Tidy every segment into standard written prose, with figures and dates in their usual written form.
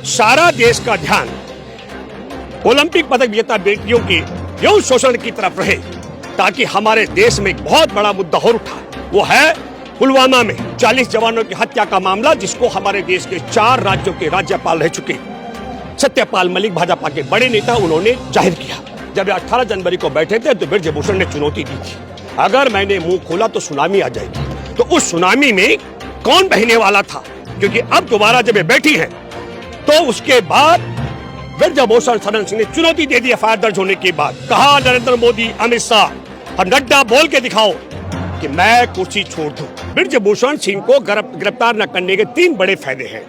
सारा देश का ध्यान ओलंपिक पदक विजेता बेटियों के यौन शोषण की तरफ रहे, ताकि हमारे देश में एक बहुत बड़ा मुद्दा और उठा। वो है पुलवामा में 40 जवानों की हत्या का मामला, जिसको हमारे देश के 4 राज्यों के राज्यपाल रह चुके सत्यपाल मलिक, भाजपा के बड़े नेता, उन्होंने जाहिर किया। जब 18 जनवरी को बैठे थे तो ब्रजभूषण ने चुनौती दी थी, अगर मैंने मुंह खोला तो सुनामी आ जाएगी। तो उस सुनामी में कौन बहने वाला था? क्योंकि अब दोबारा जब ये बैठी है तो उसके बाद ब्रजभूषण शरण सिंह ने चुनौती दे दी। एफआईआर दर्ज होने के बाद कहा, नरेंद्र मोदी, अमित शाह और नड्डा बोल के दिखाओ कि मैं कुर्सी छोड़ दूं। ब्रजभूषण सिंह को गिरफ्तार न करने के 3 बड़े फायदे हैं।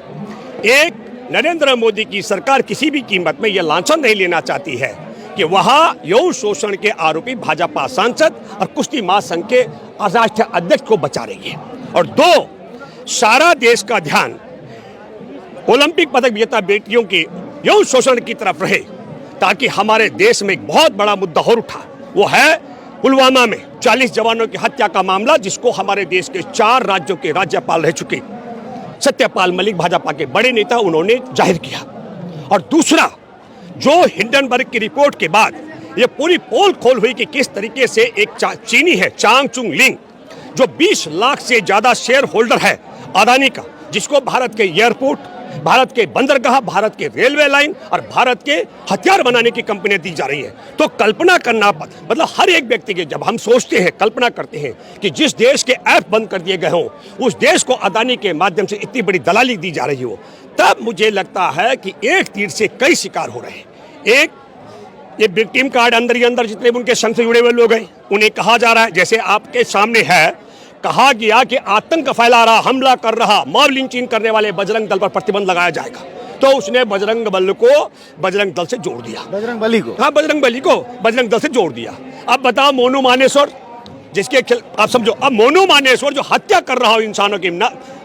एक, नरेंद्र मोदी की सरकार किसी भी कीमत में यह लांछन नहीं लेना चाहती है कि वहां यौन शोषण के आरोपी भाजपा सांसद और कुश्ती महासंघ के राष्ट्रीय अध्यक्ष को बचा रही है। और 2, सारा देश का ध्यान ओलंपिक पदक विजेता बेटियों के यौन शोषण की तरफ रहे, ताकि हमारे देश में एक बहुत बड़ा मुद्दा और उठा। वो है पुलवामा में 40 जवानों की हत्या का मामला, जिसको हमारे देश के 4 राज्यों के राज्यपाल रह चुके सत्यपाल मलिक, भाजपा के बड़े नेता, उन्होंने जाहिर किया। और दूसरा, जो हिंडनबर्ग की रिपोर्ट के बाद ये पूरी पोल खोल हुई कि किस तरीके से एक चीनी है, चांग चुंग लिंग, जो 20 लाख से ज्यादा शेयर होल्डर है अदानी का, जिसको भारत के एयरपोर्ट, भारत के बंदरगाह, भारत के रेलवे लाइन और भारत के हथियार बनाने की कंपनियां दी जा रही है। तो कल्पना करना, मतलब हर एक व्यक्ति के, जब हम सोचते हैं, कल्पना करते हैं कि जिस देश के ऐप बंद कर दिए गए हों, उस देश को अदानी के माध्यम से इतनी बड़ी दलाली दी जा रही हो, तब मुझे लगता है कि एक तीर से कई शिकार हो रहे हैं। एक, ये विक्टिम कार्ड अंदर ही अंदर जितने उनके संग से जुड़े हुए लोग हैं, उन्हें कहा जा रहा है, जैसे आपके सामने है, कहा गया कि आतंक फैला रहा, हमला कर रहा, मॉब लिंचिंग करने वाले बजरंग दल पर प्रतिबंध लगाया जाएगा। तो उसने बजरंग बल को बजरंग दल से जोड़ दिया, बजरंग बली को, हाँ, बजरंग बली को बजरंग दल से जोड़ दिया। अब बताओ, मोनू मानेश्वर, जिसके आप समझो, अब मोनू मानेश्वर जो हत्या कर रहा हो, इंसानों की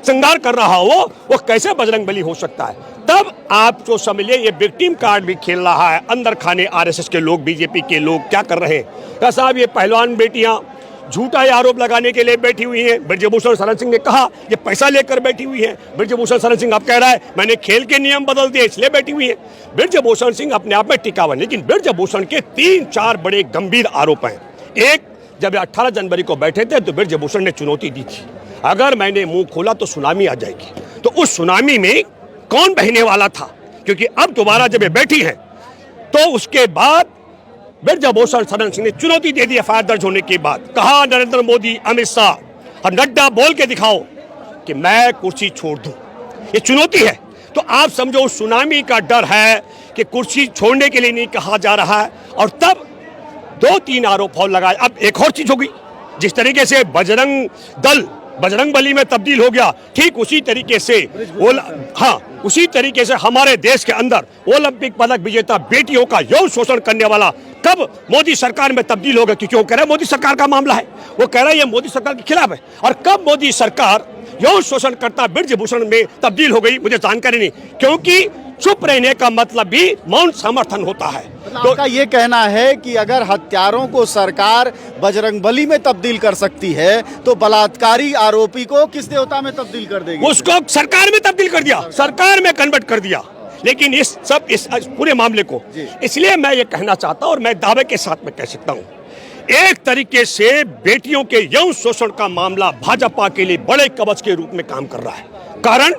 संहार कर रहा हो, वो कैसे बजरंग बली हो सकता है? तब आप जो समझ लिए, ये विक्टिम कार्ड भी खेल रहा है। अंदर खाने आरएसएस के लोग, बीजेपी के लोग क्या कर रहे हैं? साहब, ये पहलवान बेटियां झूठा आरोप लगाने के लिए बैठी हुई हैं। ब्रजभूषण शरण सिंह ने कहा ये पैसा लेकर बैठी हुई है। ब्रजभूषण शरण सिंह अब कह रहा है मैंने खेल के नियम बदल दिए इसलिए बैठी हुई है। ब्रजभूषण सिंह अपने आप में टिका हुआ, लेकिन ब्रजभूषण के 3-4 बड़े गंभीर आरोप हैं। एक, जब 18 जनवरी को बैठे थे तो ब्रजभूषण ने चुनौती दी थी, अगर मैंने मुंह खोला तो सुनामी आ जाएगी। तो उस सुनामी में कौन बहने वाला था? क्योंकि अब दोबारा जब ये बैठी है तो उसके बाद ब्रजभूषण शरण सिंह ने चुनौती दे दी। एफआईआर दर्ज होने के बाद कहा, नरेंद्र मोदी, अमित शाह और नड्डा बोल के दिखाओ कि मैं कुर्सी छोड़ दूं। ये चुनौती है। तो आप समझो, उस सुनामी का डर है कि कुर्सी छोड़ने के लिए नहीं कहा जा रहा है। और तब 2-3 आरोप और लगाए। अब एक और चीज हो गई, जिस तरीके से बजरंग दल बजरंग बली में तब्दील हो गया, ठीक उसी तरीके से उसी तरीके से हमारे देश के अंदर ओलंपिक पदक विजेता बेटियों का यौन शोषण करने वाला कब मोदी सरकार में तब्दील होगा? क्योंकि वो कह रहा है मोदी सरकार का मामला है, वो कह रहा है ये मोदी सरकार के खिलाफ है। और कब मोदी सरकार यौन शोषण करता ब्रजभूषण में तब्दील हो गई, मुझे जानकारी नहीं, क्योंकि चुप रहने का मतलब भी मौन समर्थन होता है। तो आपका ये कहना है कि अगर हत्यारों को सरकार बजरंगबली में तब्दील कर सकती है तो बलात्कारी आरोपी को किस देवता में तब्दील कर देगी? उसको सरकार में तब्दील कर दिया, सरकार में कन्वर्ट कर दिया। लेकिन इस पूरे मामले को, इसलिए मैं ये कहना चाहता हूं और मैं दावे के साथ में कह सकता हूं, एक तरीके से बेटियों के यौन शोषण का मामला भाजपा के लिए बड़े कवच के रूप में काम कर रहा है। कारण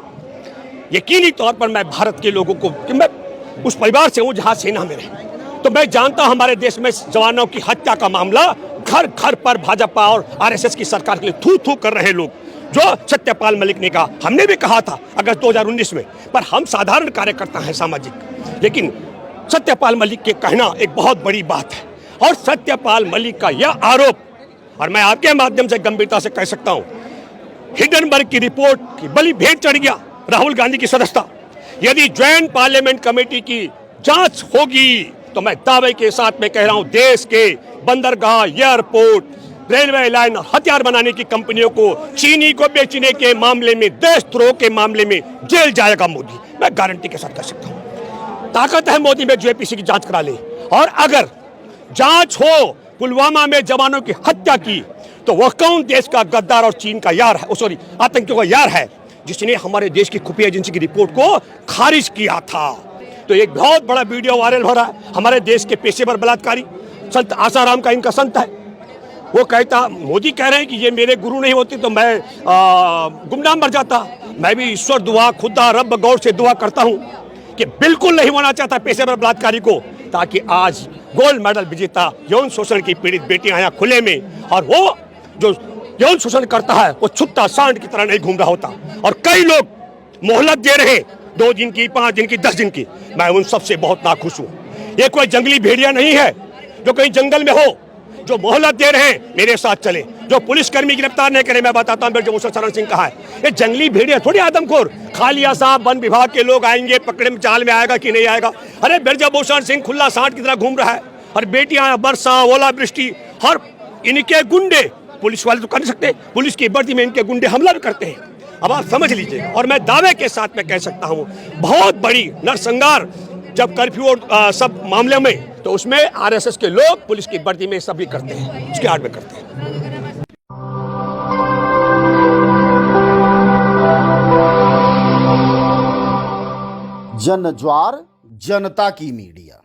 यकीनी तौर पर मैं भारत के लोगों को, कि मैं उस परिवार से हूं जहां सेना में रहे, तो मैं जानता हूं हमारे देश में जवानों की हत्या का मामला घर घर पर भाजपा और आरएसएस की सरकार के लिए थू थू कर रहे लोग, जो सत्यपाल मलिक ने कहा, हमने भी कहा था अगस्त 2019 में, पर हम साधारण कार्यकर्ता हैं सामाजिक, लेकिन सत्यपाल मलिक के कहना एक बहुत बड़ी बात है। और सत्यपाल मलिक का यह आरोप, और मैं आपके माध्यम से गंभीरता से कह सकता हूं, हिंडनबर्ग की रिपोर्ट की बलि भेंट चढ़ गया राहुल गांधी की सदस्यता। यदि ज्वाइंट पार्लियामेंट कमेटी की जांच होगी तो मैं दावे के साथ में कह रहा हूं, देश के बंदरगाह, एयरपोर्ट, रेलवे लाइन, हथियार बनाने की कंपनियों को चीनी को बेचने के मामले में, देशद्रोह के मामले में जेल जाएगा मोदी। मैं गारंटी के साथ कह सकता हूं, ताकत है मोदी में, जो एपीसी की जांच करा ले। और अगर जांच हो पुलवामा में जवानों की हत्या की, तो वह कौन देश का गद्दार और चीन का यार है, सॉरी, आतंकियों का यार है, जिसने हमारे देश की खुफिया एजेंसी की रिपोर्ट को खारिज किया था। तो एक बहुत बड़ा वीडियो वायरल हो रहा है, हमारे देश के पेशेवर बलात्कारी संत आसाराम का इनका संत है। वो कहता, मोदी कह रहे हैं कि ये मेरे गुरु नहीं होते तो मैं गुमनाम मर जाता। मैं भी ईश्वर दुआ, खुदा रब गौर से दुआ करता हूँ कि बिल्कुल नहीं होना चाहता पेशेवर बलात्कारी को, ताकि आज गोल्ड मेडल विजेता यौन शोषण की पीड़ित बेटियां यहाँ खुले में, और वो जो यौन शोषण करता है वो छुट्टा सांड की तरह नहीं घूम रहा होता। और कई लोग मोहलत दे रहे, 2 दिन की, 5 दिन की, 10 दिन की। मैं उन सबसे बहुत नाखुश हूँ। ये कोई जंगली भेड़िया नहीं है जो कहीं जंगल में हो, जो मोहलत दे रहे हैं मेरे साथ चले, जो पुलिसकर्मी गिरफ्तार नहीं करे। मैं बताता हूँ ब्रजभूषण शरण सिंह कहा है, ये जंगली भेड़िया थोड़ी आदमखोर। खालिया साहब वन विभाग के लोग आएंगे, पकड़े में चाल में आएगा कि नहीं आएगा। अरे ब्रजभूषण सिंह खुला सांड की तरह घूम रहा है, और बेटियां वर्षा, ओलावृष्टि, हर इनके गुंडे, पुलिस वाले तो कर नहीं सकते, पुलिस की वर्दी में इनके गुंडे हमला भी करते हैं। अब आप समझ लीजिए, और मैं दावे के साथ में कह सकता हूँ, बहुत बड़ी नरसंहार जब कर्फ्यू और सब मामले में, तो उसमें आरएसएस के लोग पुलिस की वर्दी में सभी करते हैं, उसके आड़ में करते हैं। जन ज्वार, जनता की मीडिया।